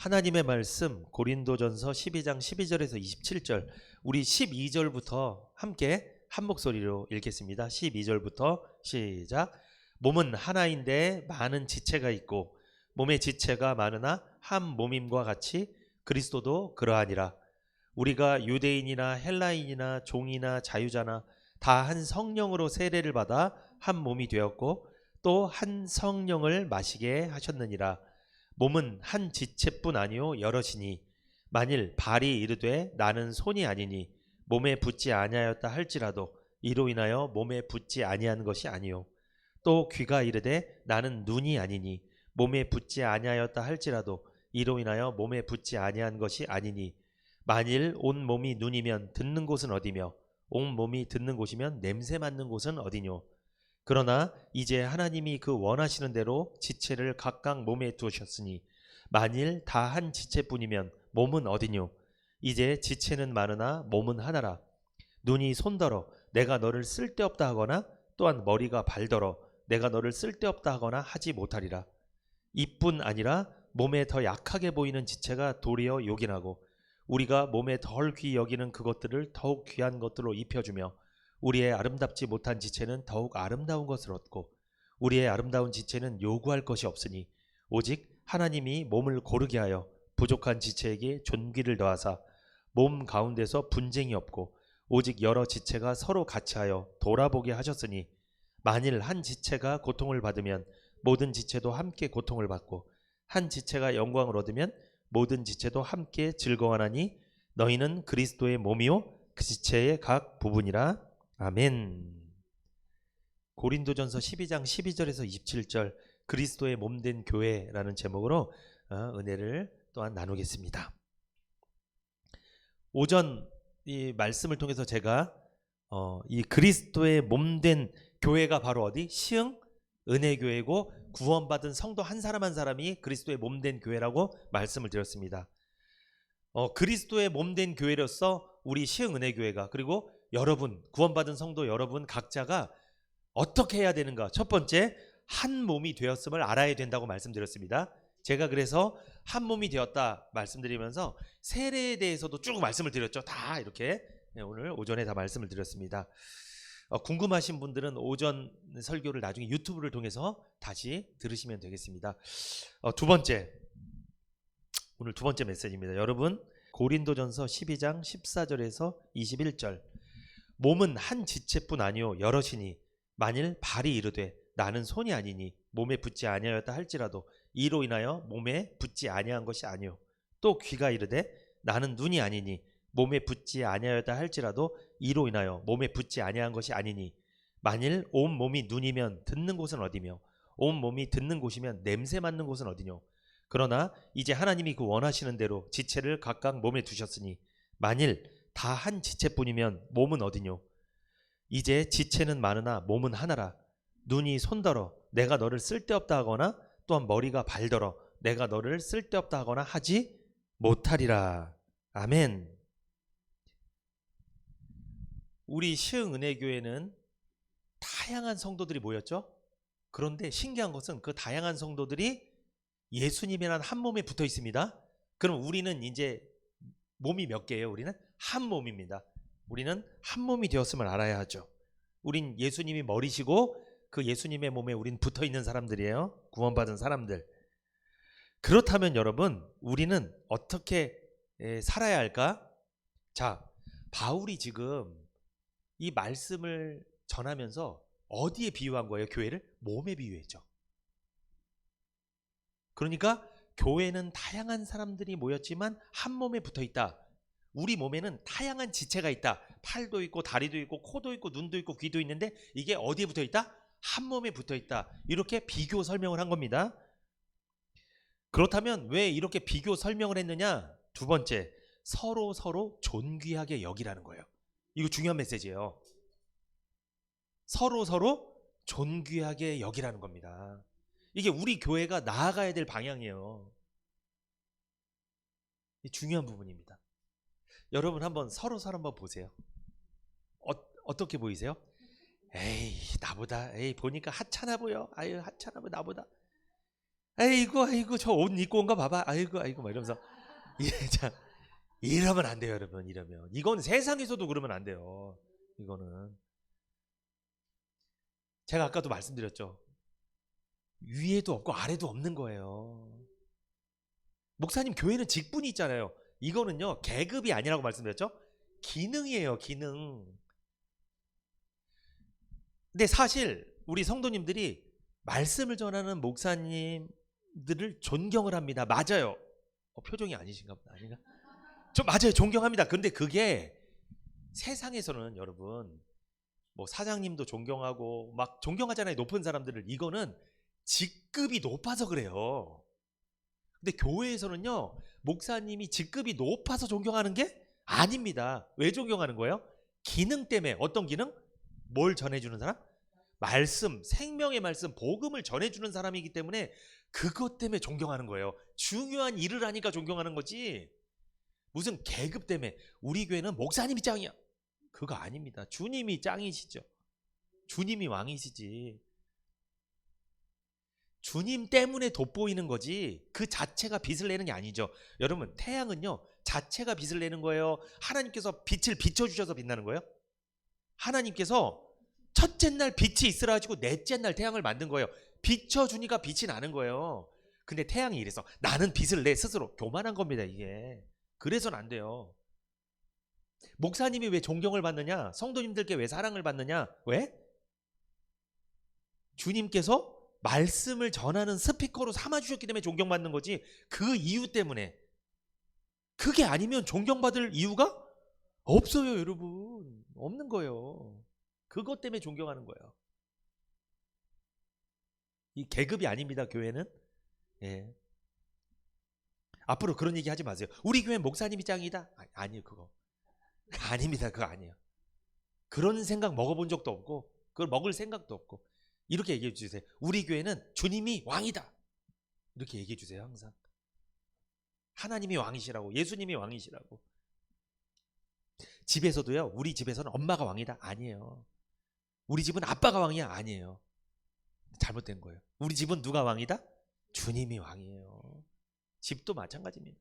하나님의 말씀 고린도전서 12장 12절에서 27절, 우리 12절부터 함께 한 목소리로 읽겠습니다. 12절부터 시작. 몸은 하나인데 많은 지체가 있고 몸의 지체가 많으나 한 몸임과 같이 그리스도도 그러하니라. 우리가 유대인이나 헬라인이나 종이나 자유자나 다 한 성령으로 세례를 받아 한 몸이 되었고 또 한 성령을 마시게 하셨느니라. 몸은 한 지체뿐 아니요 여럿이니 만일 발이 이르되 나는 손이 아니니 몸에 붙지 아니하였다 할지라도 이로 인하여 몸에 붙지 아니한 것이 아니요 또 귀가 이르되 나는 눈이 아니니 몸에 붙지 아니하였다 할지라도 이로 인하여 몸에 붙지 아니한 것이 아니니 만일 온 몸이 눈이면 듣는 곳은 어디며 온 몸이 듣는 곳이면 냄새 맡는 곳은 어디뇨. 그러나 이제 하나님이 그 원하시는 대로 지체를 각각 몸에 두셨으니 만일 다 한 지체뿐이면 몸은 어디뇨. 이제 지체는 많으나 몸은 하나라. 눈이 손더러 내가 너를 쓸데없다 하거나 또한 머리가 발더러 내가 너를 쓸데없다 하거나 하지 못하리라. 이뿐 아니라 몸에 더 약하게 보이는 지체가 도리어 요긴하고 우리가 몸에 덜 귀히 여기는 그것들을 더욱 귀한 것들로 입혀주며 우리의 아름답지 못한 지체는 더욱 아름다운 것을 얻고 우리의 아름다운 지체는 요구할 것이 없으니 오직 하나님이 몸을 고르게 하여 부족한 지체에게 존귀를 더하사 몸 가운데서 분쟁이 없고 오직 여러 지체가 서로 같이하여 돌아보게 하셨으니 만일 한 지체가 고통을 받으면 모든 지체도 함께 고통을 받고 한 지체가 영광을 얻으면 모든 지체도 함께 즐거워하나니 너희는 그리스도의 몸이요 그 지체의 각 부분이라. 아멘. 고린도전서 12장 12절에서 27절, 그리스도의 몸된 교회라는 제목으로 은혜를 또한 나누겠습니다. 오전 이 말씀을 통해서 제가 이 그리스도의 몸된 교회가 바로 어디? 시흥 은혜교회고 구원받은 성도 한 사람 한 사람이 그리스도의 몸된 교회라고 말씀을 드렸습니다. 그리스도의 몸된 교회로서 우리 시흥 은혜교회가, 그리고 여러분 구원받은 성도 여러분 각자가 어떻게 해야 되는가? 첫 번째, 한 몸이 되었음을 알아야 된다고 말씀드렸습니다. 제가 그래서 한 몸이 되었다 말씀드리면서 세례에 대해서도 쭉 말씀을 드렸죠. 다 이렇게 오늘 오전에 다 말씀을 드렸습니다. 궁금하신 분들은 오전 설교를 나중에 유튜브를 통해서 다시 들으시면 되겠습니다. 두 번째, 오늘 두 번째 메시지입니다. 여러분, 고린도전서 12장 14절에서 21절, 몸은 한 지체뿐 아니요 여럿이니 만일 발이 이르되 나는 손이 아니니 몸에 붙지 아니하였다 할지라도 이로 인하여 몸에 붙지 아니한 것이 아니요 또 귀가 이르되 나는 눈이 아니니 몸에 붙지 아니하였다 할지라도 이로 인하여 몸에 붙지 아니한 것이 아니니 만일 온 몸이 눈이면 듣는 곳은 어디며 온 몸이 듣는 곳이면 냄새 맡는 곳은 어디뇨. 그러나 이제 하나님이 그 원하시는 대로 지체를 각각 몸에 두셨으니 만일 다 한 지체뿐이면 몸은 어디뇨. 이제 지체는 많으나 몸은 하나라. 눈이 손더러 내가 너를 쓸데없다 하거나 또한 머리가 발더러 내가 너를 쓸데없다 하거나 하지 못하리라. 아멘. 우리 시흥은혜교회는 다양한 성도들이 모였죠. 그런데 신기한 것은 그 다양한 성도들이 예수님이라는 한 몸에 붙어 있습니다. 그럼 우리는 이제 몸이 몇 개예요? 우리는 한 몸입니다. 우리는 한 몸이 되었음을 알아야 하죠. 우린 예수님이 머리시고 그 예수님의 몸에 우린 붙어 있는 사람들이에요. 구원받은 사람들. 그렇다면 여러분, 우리는 어떻게 살아야 할까? 자, 바울이 지금 이 말씀을 전하면서 어디에 비유한 거예요? 교회를? 몸에 비유했죠. 그러니까 교회는 다양한 사람들이 모였지만 한 몸에 붙어 있다. 우리 몸에는 다양한 지체가 있다. 팔도 있고 다리도 있고 코도 있고 눈도 있고 귀도 있는데 이게 어디에 붙어 있다? 한 몸에 붙어 있다. 이렇게 비교 설명을 한 겁니다. 그렇다면 왜 이렇게 비교 설명을 했느냐? 두 번째, 서로 존귀하게 여기라는 거예요. 이거 중요한 메시지예요. 서로 존귀하게 여기라는 겁니다. 이게 우리 교회가 나아가야 될 방향이에요. 이 중요한 부분입니다. 여러분 한번 서로 한번 보세요. 어떻게 보이세요? 에이 나보다, 에이 보니까 하찮아 보여. 아유 하찮아 보여 나보다. 아이고 아이고 저 옷 입고 온 거 봐봐. 아이고 아이고 막 이러면서 자, 이러면 안 돼요, 여러분. 이러면 이건 세상에서도 그러면 안 돼요. 이거는 제가 아까도 말씀드렸죠. 위에도 없고 아래도 없는 거예요. 목사님 교회는 직분이 있잖아요. 이거는요 계급이 아니라고 말씀드렸죠. 기능이에요, 기능. 근데 사실 우리 성도님들이 말씀을 전하는 목사님들을 존경을 합니다. 맞아요. 표정이 아니신가 보다. 아닌가? 저 맞아요. 존경합니다. 그런데 그게 세상에서는 여러분 뭐 사장님도 존경하고 막 존경하잖아요. 높은 사람들을. 이거는 직급이 높아서 그래요. 근데 교회에서는요 목사님이 직급이 높아서 존경하는 게 아닙니다. 왜 존경하는 거예요? 기능 때문에. 어떤 기능? 뭘 전해주는 사람? 말씀, 생명의 말씀, 복음을 전해주는 사람이기 때문에 그것 때문에 존경하는 거예요. 중요한 일을 하니까 존경하는 거지 무슨 계급 때문에 우리 교회는 목사님이 짱이야 그거 아닙니다. 주님이 짱이시죠. 주님이 왕이시지. 주님 때문에 돋보이는 거지 그 자체가 빛을 내는 게 아니죠. 여러분 태양은요 자체가 빛을 내는 거예요? 하나님께서 빛을 비춰주셔서 빛나는 거예요? 하나님께서 첫째 날 빛이 있으라 가지고 넷째 날 태양을 만든 거예요. 비춰주니까 빛이 나는 거예요. 근데 태양이 이래서 나는 빛을 내 스스로 교만한 겁니다. 이게 그래서는 안 돼요. 목사님이 왜 존경을 받느냐? 성도님들께 왜 사랑을 받느냐? 왜? 주님께서 말씀을 전하는 스피커로 삼아주셨기 때문에 존경받는 거지 그 이유 때문에. 그게 아니면 존경받을 이유가 없어요. 여러분 없는 거예요. 그것 때문에 존경하는 거예요. 이 계급이 아닙니다. 교회는. 예. 앞으로 그런 얘기 하지 마세요. 우리 교회 목사님이 짱이다. 아니에요. 그거 아닙니다. 그거 아니에요. 그런 생각 먹어본 적도 없고 그걸 먹을 생각도 없고. 이렇게 얘기해 주세요. 우리 교회는 주님이 왕이다. 이렇게 얘기해 주세요. 항상 하나님이 왕이시라고, 예수님이 왕이시라고. 집에서도요 우리 집에서는 엄마가 왕이다. 아니에요. 우리 집은 아빠가 왕이야. 아니에요. 잘못된 거예요. 우리 집은 누가 왕이다? 주님이 왕이에요. 집도 마찬가지입니다.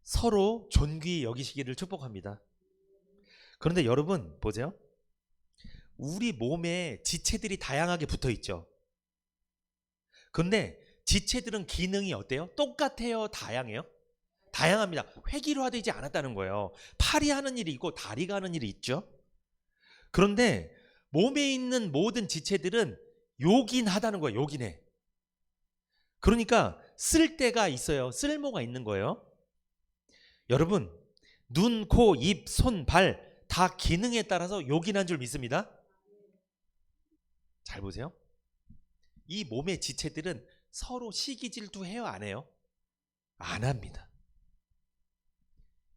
서로 존귀히 여기시기를 축복합니다. 그런데 여러분 보세요. 우리 몸에 지체들이 다양하게 붙어 있죠. 그런데 지체들은 기능이 어때요? 똑같아요? 다양해요? 다양합니다. 획일화되지 않았다는 거예요. 팔이 하는 일이 있고 다리가 하는 일이 있죠. 그런데 몸에 있는 모든 지체들은 요긴하다는 거예요. 요긴해. 그러니까 쓸 데가 있어요. 쓸모가 있는 거예요. 여러분 눈, 코, 입, 손, 발 다 기능에 따라서 요긴한 줄 믿습니다. 잘 보세요. 이 몸의 지체들은 서로 시기 질투해요? 안 해요? 안 합니다.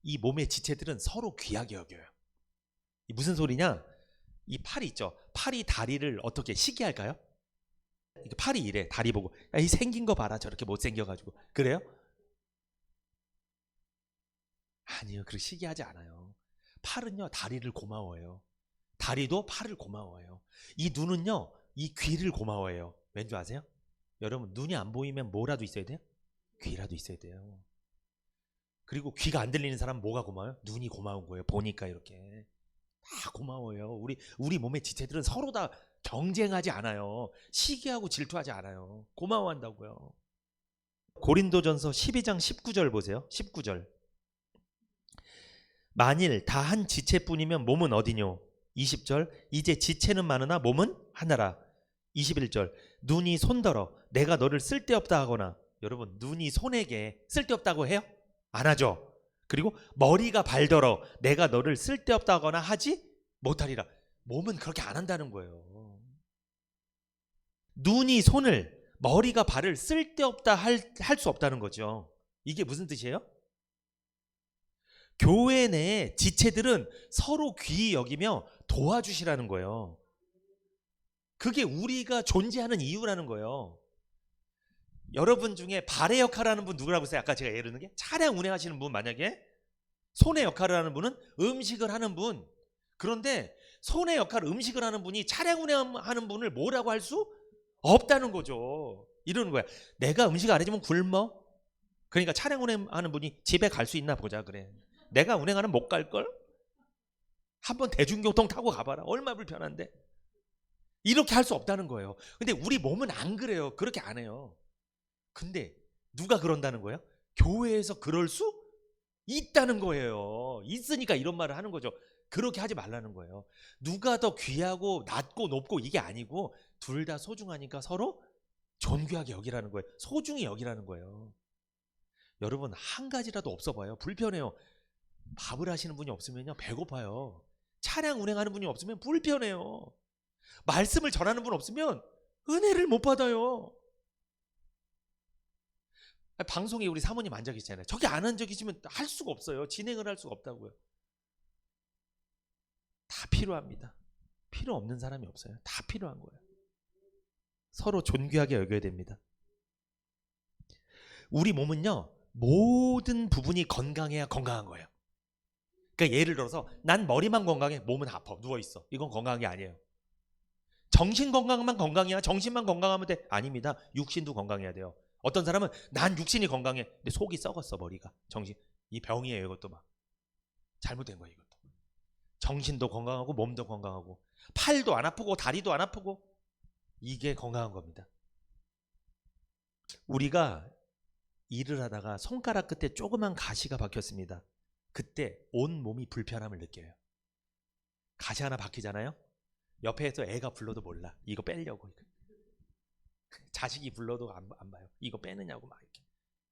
이 몸의 지체들은 서로 귀하게 여겨요. 무슨 소리냐? 이 팔이 있죠. 팔이 다리를 어떻게 시기할까요? 팔이 이래. 다리 보고 야, 이 생긴 거 봐라. 저렇게 못생겨가지고. 그래요? 아니요. 그렇게 시기하지 않아요. 팔은요 다리를 고마워해요. 다리도 팔을 고마워해요. 이 눈은요 이 귀를 고마워해요. 왠 줄 아세요? 여러분 눈이 안 보이면 뭐라도 있어야 돼요? 귀라도 있어야 돼요. 그리고 귀가 안 들리는 사람은 뭐가 고마워요? 눈이 고마운 거예요. 보니까 이렇게 다 고마워요. 우리 몸의 지체들은 서로 다 경쟁하지 않아요. 시기하고 질투하지 않아요. 고마워한다고요. 고린도전서 12장 19절 보세요. 19절. 만일 다 한 지체뿐이면 몸은 어디뇨? 20절. 이제 지체는 많으나 몸은 하나라. 21절. 눈이 손더러 내가 너를 쓸데없다 하거나. 여러분 눈이 손에게 쓸데없다고 해요? 안 하죠. 그리고 머리가 발더러 내가 너를 쓸데없다 하거나 하지 못하리라. 몸은 그렇게 안 한다는 거예요. 눈이 손을, 머리가 발을 쓸데없다 할 수 없다는 거죠. 이게 무슨 뜻이에요? 교회 내 지체들은 서로 귀히 여기며 도와주시라는 거예요. 그게 우리가 존재하는 이유라는 거예요. 여러분 중에 발의 역할을 하는 분 누구라고 했어요? 아까 제가 예를 든 게 차량 운행하시는 분, 만약에 손의 역할을 하는 분은 음식을 하는 분. 그런데 손의 역할을 음식을 하는 분이 차량 운행하는 분을 뭐라고 할 수 없다는 거죠. 이러는 거야. 내가 음식 안 해주면 굶어? 그러니까 차량 운행하는 분이 집에 갈 수 있나 보자 그래. 내가 운행하는 못 갈걸? 한번 대중교통 타고 가봐라. 얼마나 불편한데. 이렇게 할 수 없다는 거예요. 근데 우리 몸은 안 그래요. 그렇게 안 해요. 근데 누가 그런다는 거예요? 교회에서 그럴 수 있다는 거예요. 있으니까 이런 말을 하는 거죠. 그렇게 하지 말라는 거예요. 누가 더 귀하고 낮고 높고 이게 아니고 둘 다 소중하니까 서로 존귀하게 여기라는 거예요. 소중히 여기라는 거예요. 여러분 한 가지라도 없어 봐요. 불편해요. 밥을 하시는 분이 없으면요 배고파요. 차량 운행하는 분이 없으면 불편해요. 말씀을 전하는 분 없으면 은혜를 못 받아요. 방송에 우리 사모님 앉아 계시잖아요. 저기 안 앉아 계시면 할 수가 없어요. 진행을 할 수가 없다고요. 다 필요합니다. 필요 없는 사람이 없어요. 다 필요한 거예요. 서로 존귀하게 여겨야 됩니다. 우리 몸은요 모든 부분이 건강해야 건강한 거예요. 그러니까 예를 들어서 난 머리만 건강해, 몸은 아파, 누워있어. 이건 건강한 게 아니에요. 정신 건강만 건강해야, 정신만 건강하면 돼? 아닙니다. 육신도 건강해야 돼요. 어떤 사람은 난 육신이 건강해, 근데 속이 썩었어. 머리가, 정신. 이 병이에요. 이것도 막 잘못된 거예요. 이것도. 정신도 건강하고 몸도 건강하고 팔도 안 아프고 다리도 안 아프고 이게 건강한 겁니다. 우리가 일을 하다가 손가락 끝에 조그만 가시가 박혔습니다. 그때 온 몸이 불편함을 느껴요. 가시 하나 박히잖아요. 옆에서 애가 불러도 몰라. 이거 빼려고. 자식이 불러도 안 봐요. 이거 빼느냐고 막 이렇게.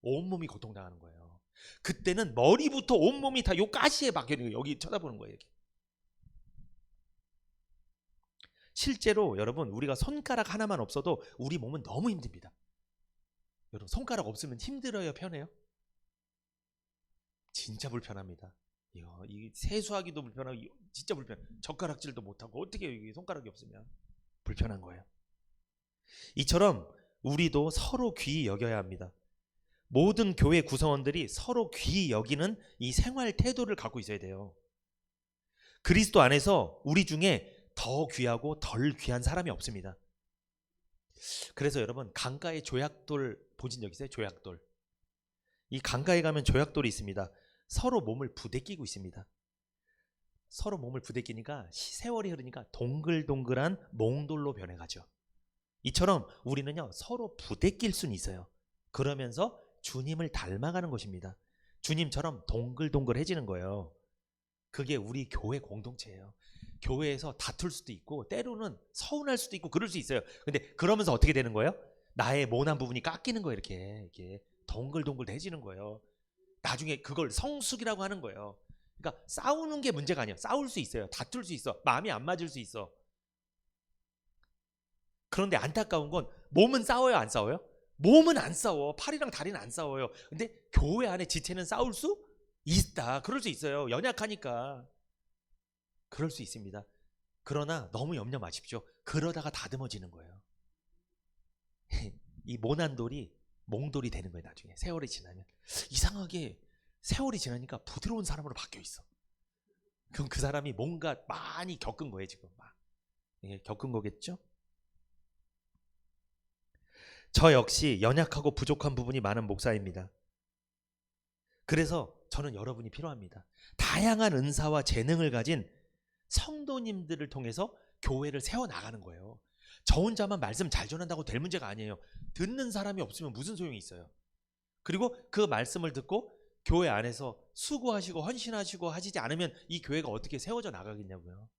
온몸이 고통당하는 거예요. 그때는 머리부터 온몸이 다 요 가시에 박혀있는 거예요. 여기 쳐다보는 거예요. 이렇게. 실제로 여러분 우리가 손가락 하나만 없어도 우리 몸은 너무 힘듭니다. 여러분 손가락 없으면 힘들어요? 편해요? 진짜 불편합니다. 이 세수하기도 불편하고 진짜 불편. 젓가락질도 못하고 어떻게 이게 손가락이 없으면 불편한 거예요. 이처럼 우리도 서로 귀히 여겨야 합니다. 모든 교회 구성원들이 서로 귀히 여기는 이 생활 태도를 갖고 있어야 돼요. 그리스도 안에서 우리 중에 더 귀하고 덜 귀한 사람이 없습니다. 그래서 여러분 강가에 조약돌 보신 적 있어요? 조약돌. 이 강가에 가면 조약돌이 있습니다. 서로 몸을 부대끼고 있습니다. 서로 몸을 부대끼니까 세월이 흐르니까 동글동글한 몽돌로 변해가죠. 이처럼 우리는요 서로 부대낄 수는 있어요. 그러면서 주님을 닮아가는 것입니다. 주님처럼 동글동글해지는 거예요. 그게 우리 교회 공동체예요. 교회에서 다툴 수도 있고 때로는 서운할 수도 있고 그럴 수 있어요. 근데 그러면서 어떻게 되는 거예요? 나의 모난 부분이 깎이는 거예요. 이렇게 동글동글해지는 거예요. 나중에 그걸 성숙이라고 하는 거예요. 그러니까 싸우는 게 문제가 아니에요. 싸울 수 있어요. 다툴 수 있어. 마음이 안 맞을 수 있어. 그런데 안타까운 건 몸은 싸워요, 안 싸워요? 몸은 안 싸워. 팔이랑 다리는 안 싸워요. 근데 교회 안에 지체는 싸울 수 있다. 그럴 수 있어요. 연약하니까. 그럴 수 있습니다. 그러나 너무 염려 마십시오. 그러다가 다듬어지는 거예요. 이 모난돌이 몽돌이 되는 거예요. 나중에 세월이 지나면. 이상하게 세월이 지나니까 부드러운 사람으로 바뀌어 있어. 그럼 그 사람이 뭔가 많이 겪은 거예요. 지금 막 겪은 거겠죠. 저 역시 연약하고 부족한 부분이 많은 목사입니다. 그래서 저는 여러분이 필요합니다. 다양한 은사와 재능을 가진 성도님들을 통해서 교회를 세워나가는 거예요. 저 혼자만 말씀 잘 전한다고 될 문제가 아니에요. 듣는 사람이 없으면 무슨 소용이 있어요. 그리고 그 말씀을 듣고 교회 안에서 수고하시고 헌신하시고 하시지 않으면 이 교회가 어떻게 세워져 나가겠냐고요.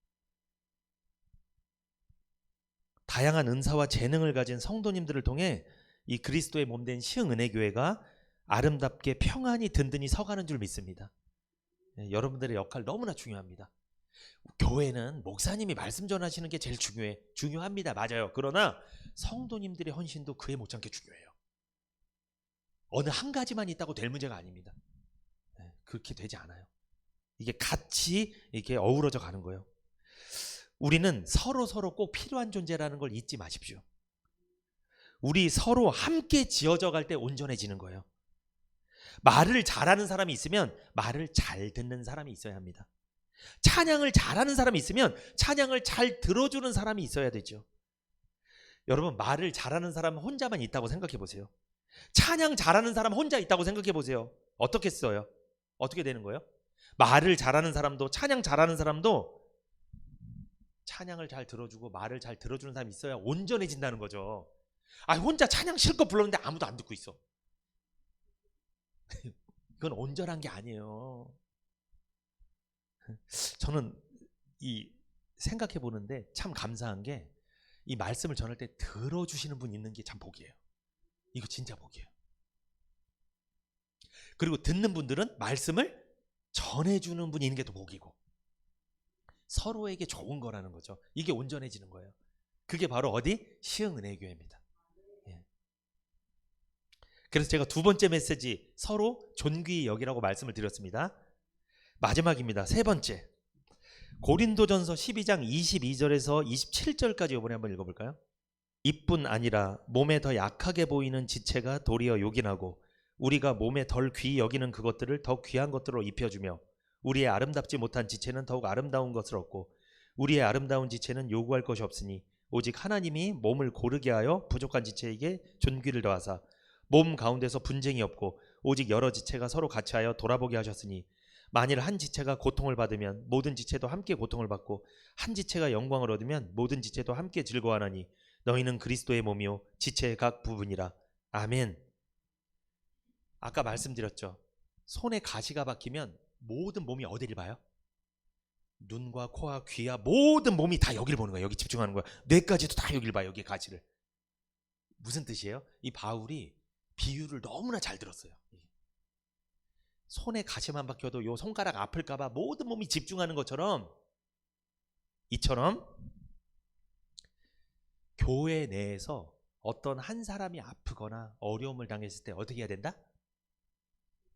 다양한 은사와 재능을 가진 성도님들을 통해 이 그리스도의 몸된 시흥은혜교회가 아름답게 평안히 든든히 서가는 줄 믿습니다. 여러분들의 역할 너무나 중요합니다. 교회는 목사님이 말씀 전하시는 게 제일 중요합니다. 맞아요. 그러나 성도님들의 헌신도 그에 못지않게 중요해요. 어느 한 가지만 있다고 될 문제가 아닙니다. 그렇게 되지 않아요. 이게 같이 이렇게 어우러져 가는 거예요. 우리는 서로 꼭 필요한 존재라는 걸 잊지 마십시오. 우리 서로 함께 지어져 갈 때 온전해지는 거예요. 말을 잘하는 사람이 있으면 말을 잘 듣는 사람이 있어야 합니다. 찬양을 잘하는 사람이 있으면 찬양을 잘 들어주는 사람이 있어야 되죠. 여러분, 말을 잘하는 사람은 혼자만 있다고 생각해 보세요. 찬양 잘하는 사람 혼자 있다고 생각해 보세요. 어떻게 써요? 어떻게 되는 거예요? 말을 잘하는 사람도 찬양 잘하는 사람도 찬양을 잘 들어주고 말을 잘 들어주는 사람이 있어야 온전해진다는 거죠. 혼자 찬양 실컷 불렀는데 아무도 안 듣고 있어. 그건 온전한 게 아니에요. 저는 이 생각해 보는데 참 감사한 게 이 말씀을 전할 때 들어주시는 분 있는 게 참 복이에요. 이거 진짜 복이에요. 그리고 듣는 분들은 말씀을 전해주는 분이 있는 게 더 복이고 서로에게 좋은 거라는 거죠. 이게 온전해지는 거예요. 그게 바로 어디? 시흥은혜교회입니다. 예. 그래서 제가 두 번째 메시지 서로 존귀히 여기라고 말씀을 드렸습니다. 마지막입니다. 세 번째, 고린도전서 12장 22절에서 27절까지 이번에 한번 읽어볼까요? 이뿐 아니라 몸에 더 약하게 보이는 지체가 도리어 요긴하고 우리가 몸에 덜 귀히 여기는 그것들을 더 귀한 것들로 입혀주며 우리의 아름답지 못한 지체는 더욱 아름다운 것을 얻고 우리의 아름다운 지체는 요구할 것이 없으니 오직 하나님이 몸을 고르게 하여 부족한 지체에게 존귀를 더하사 몸 가운데서 분쟁이 없고 오직 여러 지체가 서로 같이 하여 돌아보게 하셨으니 만일 한 지체가 고통을 받으면 모든 지체도 함께 고통을 받고 한 지체가 영광을 얻으면 모든 지체도 함께 즐거워하나니 너희는 그리스도의 몸이요 지체의 각 부분이라. 아멘. 아까 말씀드렸죠. 손에 가시가 박히면 모든 몸이 어디를 봐요? 눈과 코와 귀와 모든 몸이 다 여기를 보는 거예요. 여기 집중하는 거예요. 뇌까지도 다 여기를 봐요. 여기 가시를. 무슨 뜻이에요? 이 바울이 비유를 너무나 잘 들었어요. 손에 가시만 박혀도 요 손가락 아플까봐 모든 몸이 집중하는 것처럼 이처럼 교회 내에서 어떤 한 사람이 아프거나 어려움을 당했을 때 어떻게 해야 된다?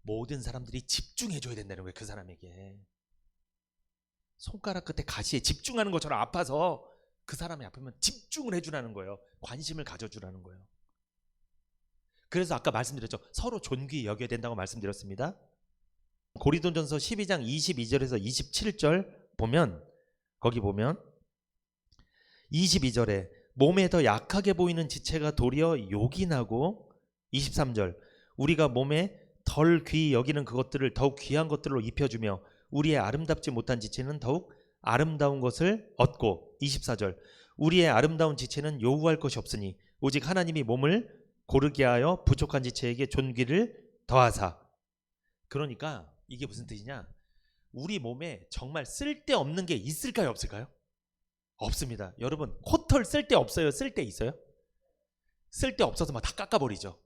모든 사람들이 집중해줘야 된다는 거예요. 그 사람에게. 손가락 끝에 가시에 집중하는 것처럼 아파서 그 사람이 아프면 집중을 해주라는 거예요. 관심을 가져주라는 거예요. 그래서 아까 말씀드렸죠. 서로 존귀히 여겨야 된다고 말씀드렸습니다. 고린도전서 12장 22절에서 27절 보면 거기 보면 22절에 몸에 더 약하게 보이는 지체가 도리어 요긴하고 23절 우리가 몸에 덜 귀히 여기는 그것들을 더욱 귀한 것들로 입혀주며 우리의 아름답지 못한 지체는 더욱 아름다운 것을 얻고 24절 우리의 아름다운 지체는 요구할 것이 없으니 오직 하나님이 몸을 고르게 하여 부족한 지체에게 존귀를 더하사. 그러니까 이게 무슨 뜻이냐? 우리 몸에 정말 쓸데없는 게 있을까요? 없을까요? 없습니다. 여러분 코털 쓸데 없어요? 쓸데 있어요? 쓸데 없어서 막 다 깎아버리죠.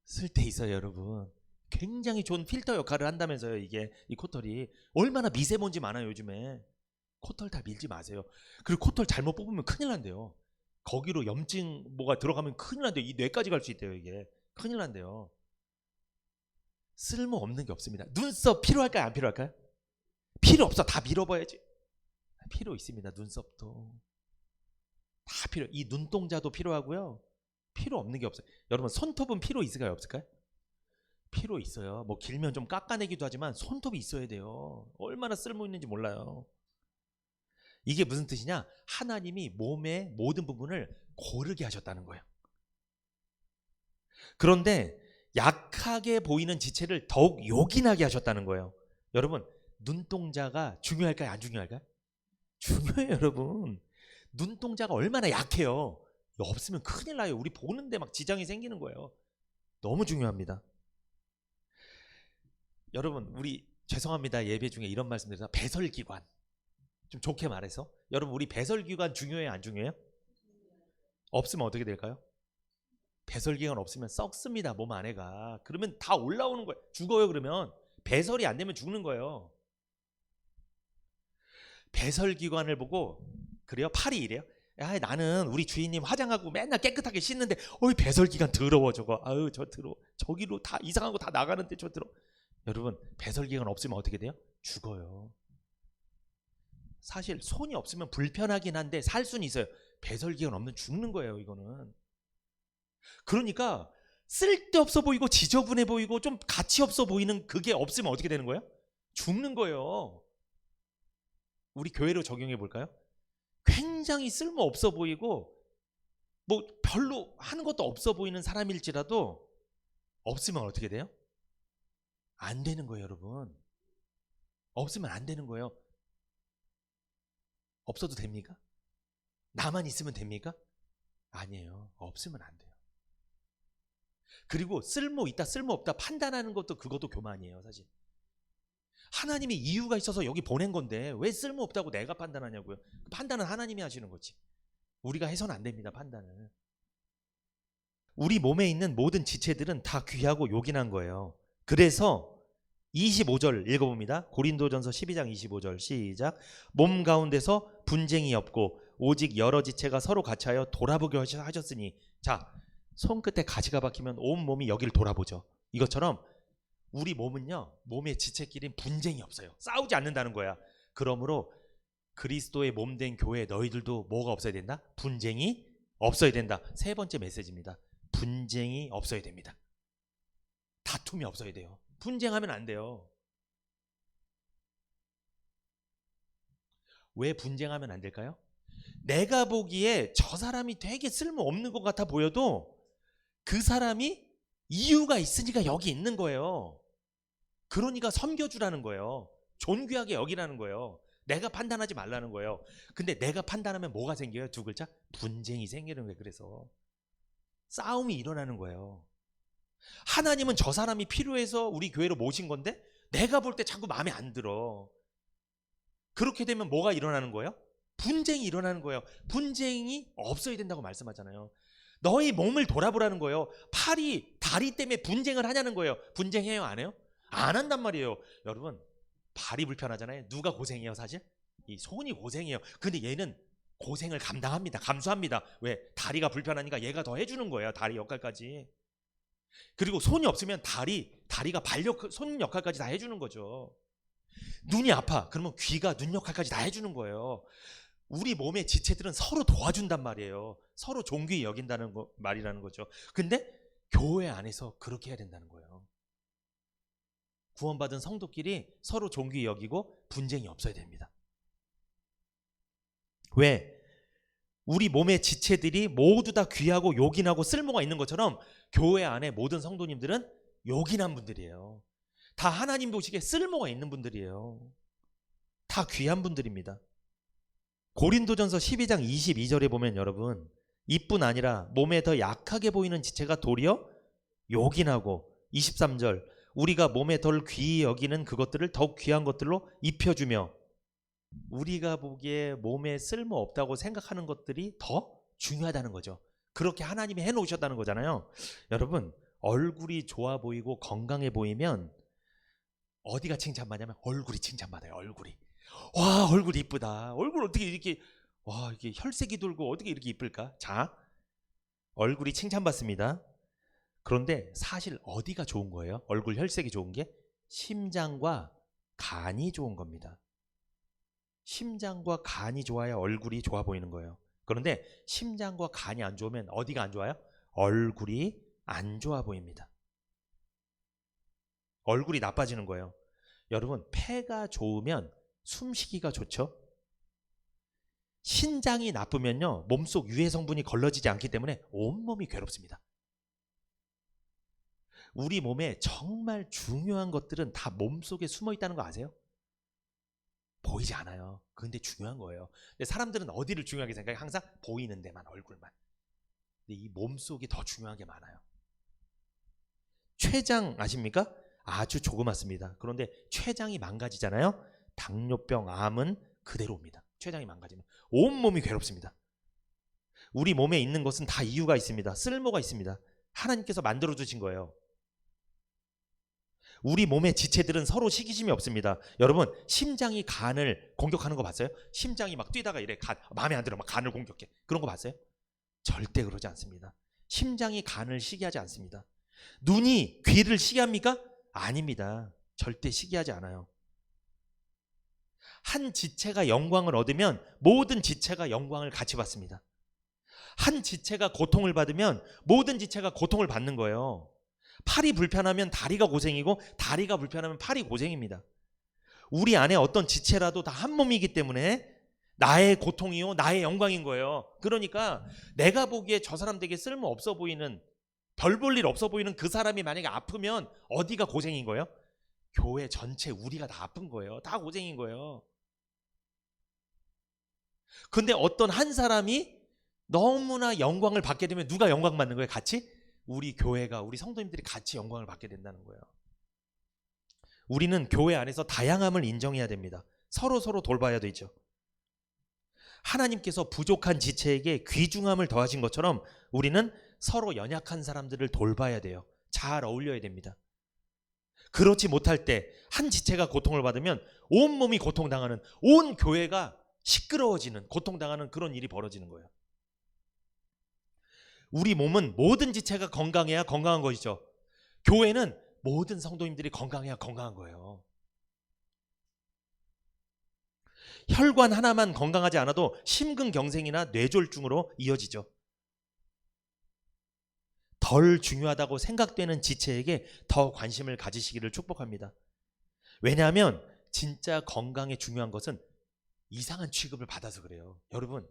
쓸데 있어요. 여러분 굉장히 좋은 필터 역할을 한다면서요. 이게 이 코털이 얼마나 미세먼지 많아요. 요즘에 코털 다 밀지 마세요. 그리고 코털 잘못 뽑으면 큰일 난대요. 거기로 염증 뭐가 들어가면 큰일 난대요. 이 뇌까지 갈 수 있대요. 이게 큰일 난대요. 쓸모없는 게 없습니다. 눈썹 필요할까요? 안 필요할까요? 필요 없어. 다 밀어봐야지. 필요 있습니다. 눈썹도 다 필요. 이 눈동자도 필요하고요. 필요 없는 게 없어요. 여러분 손톱은 필요 있을까요? 없을까요? 필요 있어요. 뭐 길면 좀 깎아내기도 하지만 손톱이 있어야 돼요. 얼마나 쓸모 있는지 몰라요. 이게 무슨 뜻이냐? 하나님이 몸의 모든 부분을 고르게 하셨다는 거예요. 그런데 약하게 보이는 지체를 더욱 요긴하게 하셨다는 거예요. 여러분 눈동자가 중요할까요? 안 중요할까요? 중요해요. 여러분 눈동자가 얼마나 약해요. 없으면 큰일 나요. 우리 보는데 막 지장이 생기는 거예요. 너무 중요합니다. 여러분 우리 죄송합니다. 예배 중에 이런 말씀드려서 배설기관 좀 좋게 말해서 여러분 우리 배설기관 중요해요? 안 중요해요? 없으면 어떻게 될까요? 배설기관 없으면 썩습니다. 몸 안에가. 그러면 다 올라오는 거예요. 죽어요. 그러면 배설이 안 되면 죽는 거예요. 배설기관을 보고 그래요? 팔이 이래요? 야, 나는 우리 주인님 화장하고 맨날 깨끗하게 씻는데 어이 배설기관 더러워 저거. 아유 저 더러워. 저기로 다 이상한 거 다 나가는데 저 더러워. 여러분 배설기관 없으면 어떻게 돼요? 죽어요. 사실 손이 없으면 불편하긴 한데 살 수는 있어요. 배설기관 없는 죽는 거예요. 이거는. 그러니까 쓸데없어 보이고 지저분해 보이고 좀 가치 없어 보이는 그게 없으면 어떻게 되는 거예요? 죽는 거예요. 우리 교회로 적용해 볼까요? 굉장히 쓸모 없어 보이고 뭐 별로 하는 것도 없어 보이는 사람일지라도 없으면 어떻게 돼요? 안 되는 거예요, 여러분. 없으면 안 되는 거예요. 없어도 됩니까? 나만 있으면 됩니까? 아니에요. 없으면 안 돼요. 그리고 쓸모 있다 쓸모 없다 판단하는 것도 그것도 교만이에요, 사실. 하나님이 이유가 있어서 여기 보낸 건데 왜 쓸모 없다고 내가 판단하냐고요. 판단은 하나님이 하시는 거지. 우리가 해서는 안 됩니다, 판단을. 우리 몸에 있는 모든 지체들은 다 귀하고 요긴한 거예요. 그래서 25절 읽어봅니다. 고린도전서 12장 25절 시작. 몸 가운데서 분쟁이 없고 오직 여러 지체가 서로 같이하여 돌아보게 하셨으니. 자, 손끝에 가시가 박히면 온 몸이 여기를 돌아보죠. 이것처럼 우리 몸은요, 몸의 지체끼리는 분쟁이 없어요. 싸우지 않는다는 거야. 그러므로 그리스도의 몸 된 교회 너희들도 뭐가 없어야 된다? 분쟁이 없어야 된다. 세 번째 메시지입니다. 분쟁이 없어야 됩니다. 다툼이 없어야 돼요. 분쟁하면 안 돼요. 왜 분쟁하면 안 될까요? 내가 보기에 저 사람이 되게 쓸모없는 것 같아 보여도 그 사람이 이유가 있으니까 여기 있는 거예요. 그러니까 섬겨주라는 거예요. 존귀하게 여기라는 거예요. 내가 판단하지 말라는 거예요. 근데 내가 판단하면 뭐가 생겨요? 두 글자? 분쟁이 생기는 거예요. 그래서 싸움이 일어나는 거예요. 하나님은 저 사람이 필요해서 우리 교회로 모신 건데 내가 볼 때 자꾸 마음에 안 들어. 그렇게 되면 뭐가 일어나는 거예요? 분쟁이 일어나는 거예요. 분쟁이 없어야 된다고 말씀하잖아요. 너희 몸을 돌아보라는 거예요. 팔이 다리 때문에 분쟁을 하냐는 거예요. 분쟁해요, 안 해요? 안 한단 말이에요. 여러분, 발이 불편하잖아요. 누가 고생해요, 사실? 이 손이 고생해요. 근데 얘는 고생을 감당합니다. 감수합니다. 왜? 다리가 불편하니까 얘가 더 해주는 거예요. 다리 역할까지. 그리고 손이 없으면 다리가 손 역할까지 다 해주는 거죠. 눈이 아파. 그러면 귀가 눈 역할까지 다 해주는 거예요. 우리 몸의 지체들은 서로 도와준단 말이에요. 서로 존귀히 여긴다는 말이라는 거죠. 근데 교회 안에서 그렇게 해야 된다는 거예요. 구원받은 성도끼리 서로 존귀히 여기고 분쟁이 없어야 됩니다. 왜? 우리 몸의 지체들이 모두 다 귀하고 요긴하고 쓸모가 있는 것처럼 교회 안에 모든 성도님들은 요긴한 분들이에요. 다 하나님 보시기에 쓸모가 있는 분들이에요. 다 귀한 분들입니다. 고린도전서 12장 22절에 보면 여러분, 이뿐 아니라 몸에 더 약하게 보이는 지체가 도리어 요긴하고, 23절 우리가 몸에 덜 귀히 여기는 그것들을 더욱 귀한 것들로 입혀주며, 우리가 보기에 몸에 쓸모없다고 생각하는 것들이 더 중요하다는 거죠. 그렇게 하나님이 해놓으셨다는 거잖아요. 여러분, 얼굴이 좋아 보이고 건강해 보이면 어디가 칭찬받냐면 얼굴이 칭찬받아요. 얼굴이. 와, 얼굴 이쁘다. 얼굴 어떻게 이렇게, 와, 이게 혈색이 돌고 어떻게 이렇게 이쁠까? 자, 얼굴이 칭찬받습니다. 그런데 사실 어디가 좋은 거예요? 얼굴 혈색이 좋은 게 심장과 간이 좋은 겁니다. 심장과 간이 좋아야 얼굴이 좋아 보이는 거예요. 그런데 심장과 간이 안 좋으면 어디가 안 좋아요? 얼굴이 안 좋아 보입니다. 얼굴이 나빠지는 거예요. 여러분, 폐가 좋으면 숨쉬기가 좋죠. 신장이 나쁘면요, 몸속 유해 성분이 걸러지지 않기 때문에 온몸이 괴롭습니다. 우리 몸에 정말 중요한 것들은 다 몸속에 숨어 있다는 거 아세요? 보이지 않아요. 근데 중요한 거예요. 근데 사람들은 어디를 중요하게 생각해요? 항상 보이는 데만, 얼굴만. 근데 이 몸속이 더 중요한 게 많아요. 췌장 아십니까? 아주 조그맣습니다. 그런데 췌장이 망가지잖아요. 당뇨병, 암은 그대로 옵니다. 췌장이 망가지면 온몸이 괴롭습니다. 우리 몸에 있는 것은 다 이유가 있습니다. 쓸모가 있습니다. 하나님께서 만들어 주신 거예요. 우리 몸의 지체들은 서로 시기심이 없습니다. 여러분, 심장이 간을 공격하는 거 봤어요? 심장이 막 뛰다가 이래, 마음에 안 들어 막 간을 공격해. 그런 거 봤어요? 절대 그러지 않습니다. 심장이 간을 시기하지 않습니다. 눈이 귀를 시기합니까? 아닙니다. 절대 시기하지 않아요. 한 지체가 영광을 얻으면 모든 지체가 영광을 같이 받습니다. 한 지체가 고통을 받으면 모든 지체가 고통을 받는 거예요. 팔이 불편하면 다리가 고생이고 다리가 불편하면 팔이 고생입니다. 우리 안에 어떤 지체라도 다 한 몸이기 때문에 나의 고통이요 나의 영광인 거예요. 그러니까 내가 보기에 저 사람 되게 쓸모 없어 보이는, 별 볼 일 없어 보이는 그 사람이 만약에 아프면 어디가 고생인 거예요? 교회 전체 우리가 다 아픈 거예요. 다 고생인 거예요. 근데 어떤 한 사람이 너무나 영광을 받게 되면 누가 영광 받는 거예요? 같이? 우리 교회가, 우리 성도님들이 같이 영광을 받게 된다는 거예요. 우리는 교회 안에서 다양함을 인정해야 됩니다. 서로 돌봐야 되죠. 하나님께서 부족한 지체에게 귀중함을 더하신 것처럼 우리는 서로 연약한 사람들을 돌봐야 돼요. 잘 어울려야 됩니다. 그렇지 못할 때 한 지체가 고통을 받으면 온몸이 고통당하는, 온 교회가 시끄러워지는, 고통당하는 그런 일이 벌어지는 거예요. 우리 몸은 모든 지체가 건강해야 건강한 것이죠. 교회는 모든 성도님들이 건강해야 건강한 거예요. 혈관 하나만 건강하지 않아도 심근경색이나 뇌졸중으로 이어지죠. 덜 중요하다고 생각되는 지체에게 더 관심을 가지시기를 축복합니다. 왜냐하면 진짜 건강에 중요한 것은 이상한 취급을 받아서 그래요. 여러분,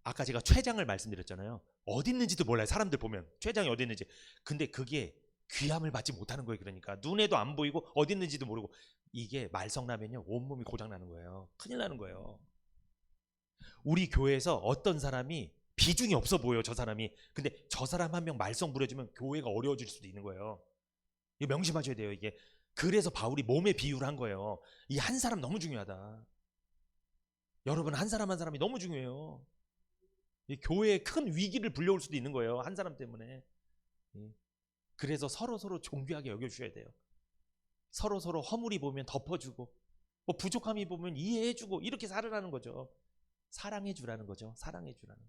아까 제가 췌장을 말씀드렸잖아요. 어디 있는지도 몰라요. 사람들 보면 췌장이 어디 있는지. 근데 그게 귀함을 받지 못하는 거예요. 그러니까 눈에도 안 보이고 어디 있는지도 모르고, 이게 말썽나면요 온몸이 고장나는 거예요. 큰일 나는 거예요. 우리 교회에서 어떤 사람이 비중이 없어 보여요. 저 사람이. 근데 저 사람 한 명 말썽 부려주면 교회가 어려워질 수도 있는 거예요. 이거 명심하셔야 돼요. 이게 그래서 바울이 몸의 비유를 한 거예요. 이 한 사람 너무 중요하다. 여러분, 한 사람 한 사람이 너무 중요해요. 이 교회에 큰 위기를 불려올 수도 있는 거예요. 한 사람 때문에. 그래서 서로 존귀하게 여겨주셔야 돼요. 서로 허물이 보면 덮어주고, 뭐 부족함이 보면 이해해주고, 이렇게 살으라는 거죠. 사랑해주라는 거죠. 사랑해주라는 거.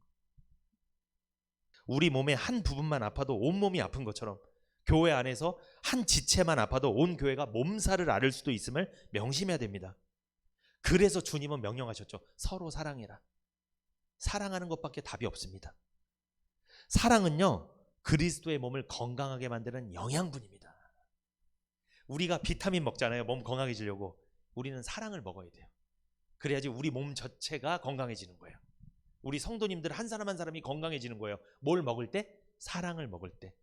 우리 몸의 한 부분만 아파도 온 몸이 아픈 것처럼 교회 안에서 한 지체만 아파도 온 교회가 몸살을 앓을 수도 있음을 명심해야 됩니다. 그래서 주님은 명령하셨죠. 서로 사랑해라. 사랑하는 것밖에 답이 없습니다. 사랑은요, 그리스도의 몸을 건강하게 만드는 영양분입니다. 우리가 비타민 먹잖아요. 몸 건강해지려고. 우리는 사랑을 먹어야 돼요. 그래야지 우리 몸 자체가 건강해지는 거예요. 우리 성도님들 한 사람 한 사람이 건강해지는 거예요. 뭘 먹을 때? 사랑을 먹을 때.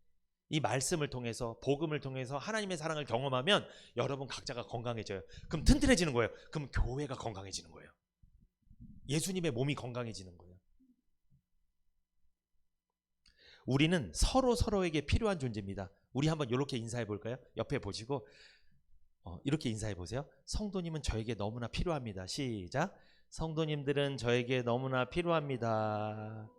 이 말씀을 통해서, 복음을 통해서 하나님의 사랑을 경험하면 여러분 각자가 건강해져요. 그럼 튼튼해지는 거예요. 그럼 교회가 건강해지는 거예요. 예수님의 몸이 건강해지는 거예요. 우리는 서로에게 필요한 존재입니다. 우리 한번 이렇게 인사해 볼까요? 옆에 보시고 이렇게 인사해 보세요. 성도님은 저에게 너무나 필요합니다. 시작. 성도님들은 저에게 너무나 필요합니다.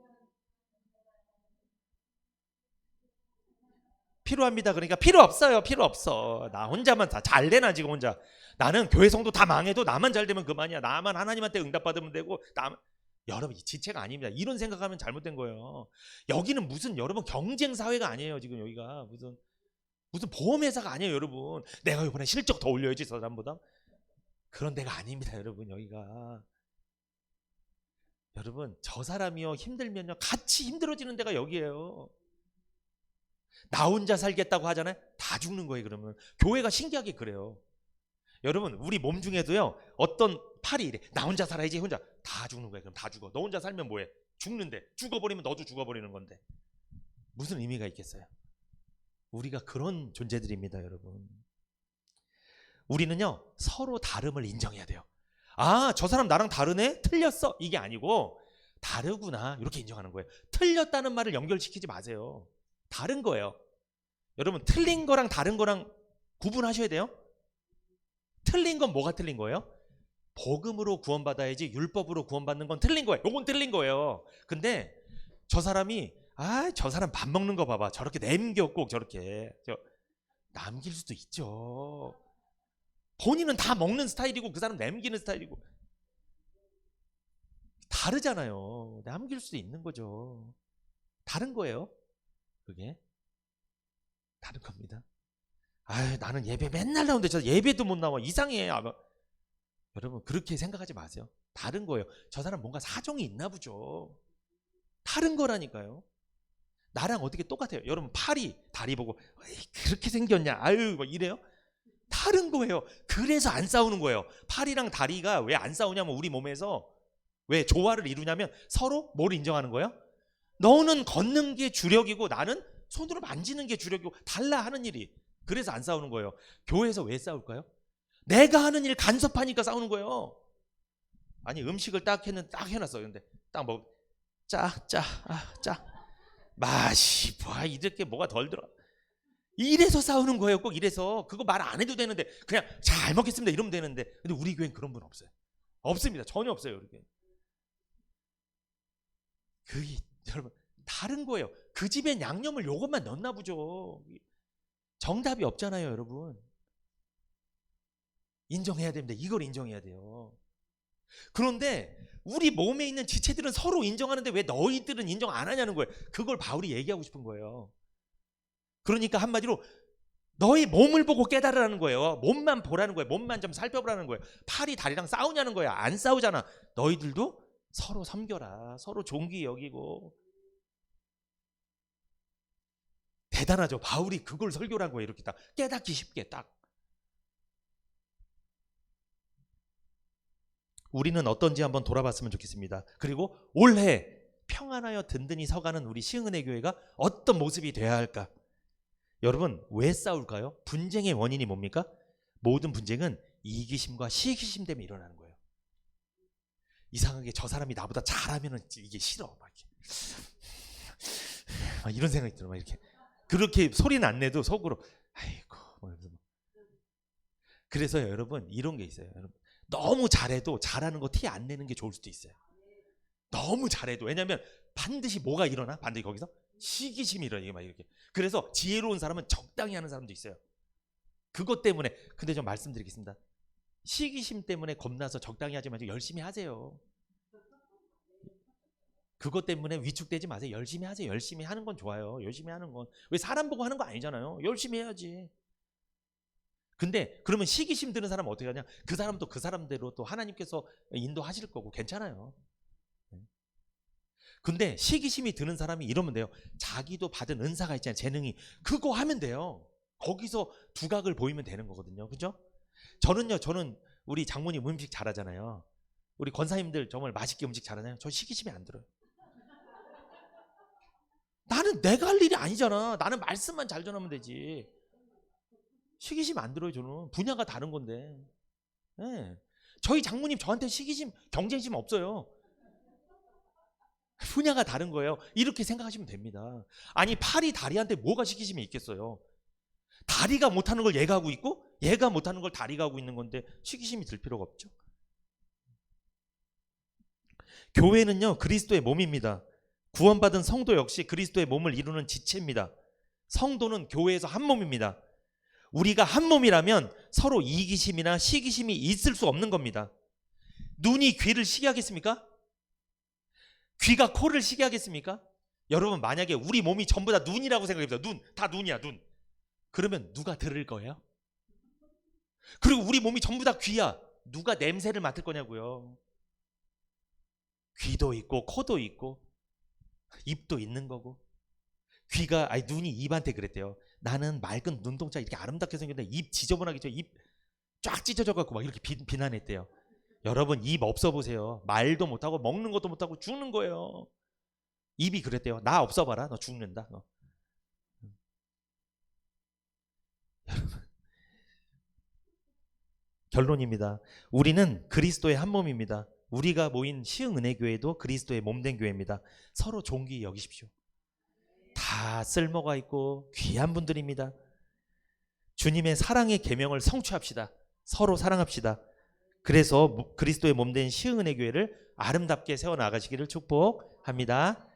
필요합니다. 그러니까 필요 없어요. 필요 없어. 나 혼자만 다 잘 되나 지금 혼자. 나는 교회 성도 다 망해도 나만 잘 되면 그만이야. 나만 하나님한테 응답받으면 되고. 여러분, 이 지체가 아닙니다. 이런 생각하면 잘못된 거예요. 여기는 무슨, 여러분, 경쟁 사회가 아니에요. 지금 여기가 무슨 보험회사가 아니에요. 여러분, 내가 이번에 실적 더 올려야지 저 사람보다. 그런 데가 아닙니다. 여러분, 여기가. 여러분, 저 사람이요 힘들면요 같이 힘들어지는 데가 여기예요. 나 혼자 살겠다고 하잖아요. 다 죽는 거예요. 그러면 교회가 신기하게 그래요. 여러분, 우리 몸 중에도요 어떤 팔이 이래. 나 혼자 살아야지. 혼자. 다 죽는 거예요. 그럼 다 죽어. 너 혼자 살면 뭐해? 죽는데. 죽어버리면 너도 죽어버리는 건데 무슨 의미가 있겠어요? 우리가 그런 존재들입니다. 여러분, 우리는요 서로 다름을 인정해야 돼요. 아, 저 사람 나랑 다르네? 틀렸어? 이게 아니고 다르구나 이렇게 인정하는 거예요. 틀렸다는 말을 연결시키지 마세요. 다른 거예요. 여러분, 틀린 거랑 다른 거랑 구분하셔야 돼요. 틀린 건 뭐가 틀린 거예요? 복음으로 구원받아야지 율법으로 구원받는 건 틀린 거예요. 요건 틀린 거예요. 근데 저 사람이 저 사람 밥 먹는 거 봐봐. 저렇게 남겨 꼭 저렇게. 남길 수도 있죠. 본인은 다 먹는 스타일이고 그 사람 남기는 스타일이고 다르잖아요. 남길 수도 있는 거죠. 다른 거예요. 그게 다른 겁니다. 나는 예배 맨날 나오는데 저 예배도 못 나와. 이상해. 여러분, 그렇게 생각하지 마세요. 다른 거예요. 저 사람 뭔가 사정이 있나 보죠. 다른 거라니까요. 나랑 어떻게 똑같아요. 여러분, 팔이 다리 보고 그렇게 생겼냐? 뭐 이래요? 다른 거예요. 그래서 안 싸우는 거예요. 팔이랑 다리가 왜 안 싸우냐면 우리 몸에서 왜 조화를 이루냐면 서로 뭘 인정하는 거예요? 너는 걷는 게 주력이고 나는 손으로 만지는 게 주력이고 달라 하는 일이. 그래서 안 싸우는 거예요. 교회에서 왜 싸울까요? 내가 하는 일 간섭하니까 싸우는 거예요. 아니 음식을 딱 했는데 딱 해놨어요. 근데 딱 먹 짜 맛이 봐 이렇게 뭐가 덜 들어. 이래서 싸우는 거예요. 꼭 이래서. 그거 말 안 해도 되는데 그냥 잘 먹겠습니다 이러면 되는데. 근데 우리 교회는 그런 분 없어요. 없습니다. 전혀 없어요. 우리 교회. 그게 여러분 다른 거예요. 그 집엔 양념을 요것만 넣나 보죠. 정답이 없잖아요, 여러분. 인정해야 됩니다. 이걸 인정해야 돼요. 그런데 우리 몸에 있는 지체들은 서로 인정하는데 왜 너희들은 인정 안 하냐는 거예요. 그걸 바울이 얘기하고 싶은 거예요. 그러니까 한마디로 너희 몸을 보고 깨달으라는 거예요. 몸만 보라는 거예요. 몸만 좀 살펴보라는 거예요. 팔이 다리랑 싸우냐는 거예요. 안 싸우잖아. 너희들도 서로 섬겨라. 서로 존귀 여기고. 대단하죠. 바울이 그걸 설교를 한 거예요. 이렇게 딱 깨닫기 쉽게 딱. 우리는 어떤지 한번 돌아봤으면 좋겠습니다. 그리고 올해 평안하여 든든히 서가는 우리 시흥은혜 교회가 어떤 모습이 돼야 할까? 여러분 왜 싸울까요? 분쟁의 원인이 뭡니까? 모든 분쟁은 이기심과 시기심 때문에 일어나는 거예요. 이상하게 저 사람이 나보다 잘하면 이게 싫어. 막 이런 생각이 들어. 막 이렇게. 그렇게 소리는 안 내도 속으로 아이고. 그래서 여러분 이런 게 있어요. 여러분 너무 잘해도 잘하는 거 티 안 내는 게 좋을 수도 있어요. 너무 잘해도. 왜냐하면 반드시 뭐가 일어나? 반드시 거기서 시기심이 일어나. 막 이렇게. 그래서 지혜로운 사람은 적당히 하는 사람도 있어요. 그것 때문에. 근데 좀 말씀드리겠습니다. 시기심 때문에 겁나서 적당히 하지 마시고 열심히 하세요. 그것 때문에 위축되지 마세요. 열심히 하세요. 열심히 하는 건 좋아요. 열심히 하는 건. 왜 사람 보고 하는 거 아니잖아요. 열심히 해야지. 근데 그러면 시기심 드는 사람은 어떻게 하냐? 그 사람도 그 사람대로 또 하나님께서 인도하실 거고 괜찮아요. 근데 시기심이 드는 사람이 이러면 돼요. 자기도 받은 은사가 있잖아요. 재능이. 그거 하면 돼요. 거기서 두각을 보이면 되는 거거든요. 그죠? 저는 우리 장모님 음식 잘하잖아요. 우리 권사님들 정말 맛있게 음식 잘하잖아요. 저 시기심이 안 들어요. 나는 내가 할 일이 아니잖아. 나는 말씀만 잘 전하면 되지. 시기심 안 들어요. 저는 분야가 다른 건데. 네. 저희 장모님 저한테 시기심, 경쟁심 없어요. 분야가 다른 거예요. 이렇게 생각하시면 됩니다. 아니 팔이 다리한테 뭐가 시기심이 있겠어요. 다리가 못하는 걸 얘가 하고 있고 얘가 못하는 걸 다리가 하고 있는 건데 시기심이 들 필요가 없죠. 교회는요 그리스도의 몸입니다. 구원받은 성도 역시 그리스도의 몸을 이루는 지체입니다. 성도는 교회에서 한 몸입니다. 우리가 한 몸이라면 서로 이기심이나 시기심이 있을 수 없는 겁니다. 눈이 귀를 시게 하겠습니까? 귀가 코를 시게 하겠습니까? 여러분 만약에 우리 몸이 전부 다 눈이라고 생각해보세요. 눈, 다 눈이야 눈. 그러면 누가 들을 거예요? 그리고 우리 몸이 전부 다 귀야. 누가 냄새를 맡을 거냐고요. 귀도 있고 코도 있고 입도 있는 거고. 귀가 아니 눈이 입한테 그랬대요. 나는 맑은 눈동자 이렇게 아름답게 생겼는데 입 지저분하게 입 쫙 찢어져 갖고 막 이렇게 비난했대요. 여러분 입 없어 보세요. 말도 못하고 먹는 것도 못하고 죽는 거예요. 입이 그랬대요. 나 없어봐라. 너 죽는다. 너. 여러분 결론입니다. 우리는 그리스도의 한 몸입니다. 우리가 모인 시흥은혜교회도 그리스도의 몸된 교회입니다. 서로 존귀 여기십시오. 다 쓸모가 있고 귀한 분들입니다. 주님의 사랑의 계명을 성취합시다. 서로 사랑합시다. 그래서 그리스도의 몸된 시흥은혜교회를 아름답게 세워나가시기를 축복합니다.